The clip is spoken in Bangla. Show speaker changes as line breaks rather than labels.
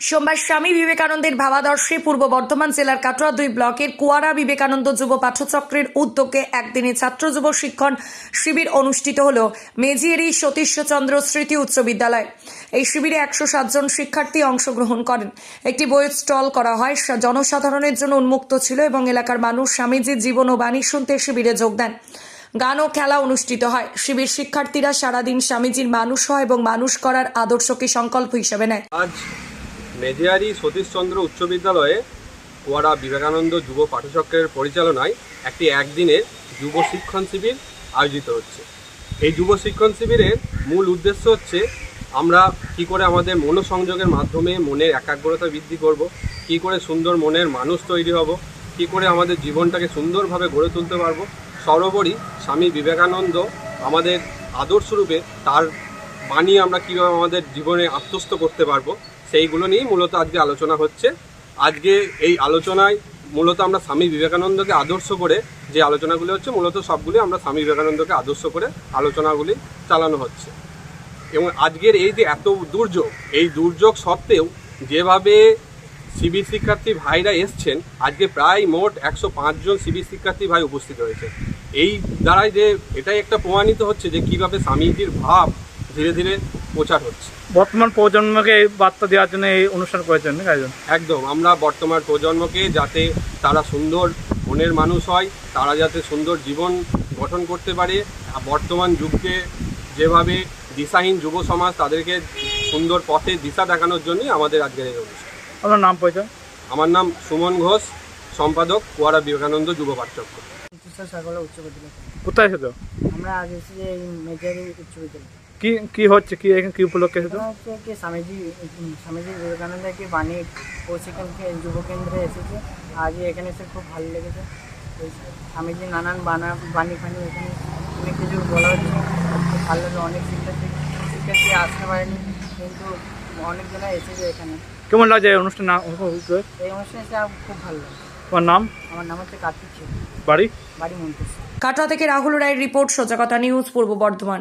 সোমবার স্বামী বিবেকানন্দের ভাবাদর্শে পূর্ব বর্ধমান জেলার কাটোয়া 2 ব্লকের কুয়ারা বিবেকানন্দ যুব পাঠচক্রের উদ্যোগে একদিনে ছাত্র যুব শিক্ষণ শিবির অনুষ্ঠিত হল মেজিয়ারি সতীশচন্দ্র স্মৃতি উচ্চ বিদ্যালয়। এই শিবিরে 107 জন শিক্ষার্থী অংশগ্রহণ করেন। একটি বইয়ের স্টল করা হয়, জনসাধারণের জন্য উন্মুক্ত ছিল এবং এলাকার মানুষ স্বামীজির জীবন ও বাণী শুনতে শিবিরে যোগ দেন। গান ও খেলা অনুষ্ঠিত হয়। শিবির শিক্ষার্থীরা সারাদিন স্বামীজির মানুষ হয় এবং মানুষ করার আদর্শকে সংকল্প হিসেবে নেয়।
আজ মেজিয়ারি সতীশচন্দ্র উচ্চ বিদ্যালয়ে কুয়ারা বিবেকানন্দ যুব পাঠচক্রের পরিচালনায় একটি একদিনের যুব শিক্ষণ শিবির আয়োজিত হচ্ছে। এই যুব শিক্ষণ শিবিরের মূল উদ্দেশ্য হচ্ছে আমরা কি করে আমাদের মনোসংযোগের মাধ্যমে মনের একাগ্রতা বৃদ্ধি করব, কি করে সুন্দর মনের মানুষ তৈরি হব, কি করে আমাদের জীবনটাকে সুন্দরভাবে গড়ে তুলতে পারবো। সর্বোপরি স্বামী বিবেকানন্দ আমাদের আদর্শরূপে তার বাণী আমরা কীভাবে আমাদের জীবনে আত্মস্থ করতে পারবো, সেইগুলো নিয়েই মূলত আজকে আলোচনা হচ্ছে। আজকে এই আলোচনায় মূলত আমরা স্বামী বিবেকানন্দকে আদর্শ করে যে আলোচনাগুলি হচ্ছে, মূলত সবগুলি আমরা স্বামী বিবেকানন্দকে আদর্শ করে আলোচনাগুলি চালানো হচ্ছে। এবং আজকের এই যে এত দুর্যোগ, এই দুর্যোগ সত্ত্বেও যেভাবে শিবির শিক্ষার্থী ভাইরা এসছেন, আজকে প্রায় মোট 105 জন শিবির শিক্ষার্থী ভাই উপস্থিত হয়েছে। এই দ্বারাই যে এটাই একটা প্রমাণিত হচ্ছে যে কীভাবে স্বামীজির ভাব ধীরে ধীরে প্রচার হচ্ছে।
বর্তমান প্রজন্মকে এই বার্তা দেওয়ার জন্য এই অনুষ্ঠান করেছেন একজন।
একদম, আমরা বর্তমান প্রজন্মকে যাতে তারা সুন্দর মনের মানুষ হয়, তারা যাতে সুন্দর জীবন গঠন করতে পারে, বর্তমান যুগকে যেভাবে দিশাহীন যুব সমাজ তাদেরকে সুন্দর পথে দিশা দেখানোর জন্যই আমাদের আজকের এই অনুষ্ঠান।
আপনার নাম পরিচয়?
আমার নাম সুমন ঘোষ, সম্পাদক কুয়ারা বিবেকানন্দ যুব পাঠচক্র।
কোথায় এসেছো?
আমরা আজ এসেছি এই মেজারি উচ্চ বিদ্যালয়।
কি হচ্ছে, কি এখানে কি উপলক্ষে এসেছো?
হচ্ছে কি স্বামীজি বিবেকানন্দের কি বাণী প্রশিক্ষণ যুব কেন্দ্রে এসেছে। আজ এখানে এসে খুব ভালো লেগেছে। স্বামীজি নানান বাণী ফানি এখানে অনেক কিছু বলা হচ্ছে, খুব ভালো লাগে। অনেক শিক্ষার্থী আসতে পারেনি, কিন্তু অনেকজনা এসেছে এখানে।
কেমন লাগছে এই অনুষ্ঠান?
এই অনুষ্ঠানে এসে খুব ভালো লাগে।
তোমার নাম?
আমার নাম হচ্ছে কার্তিক ছিল।
বাড়ি
মন্ত্রী।
কাটোয়া থেকে রাহুল রায়ের রিপোর্ট, সজাগতা নিউজ, পূর্ব বর্ধমান।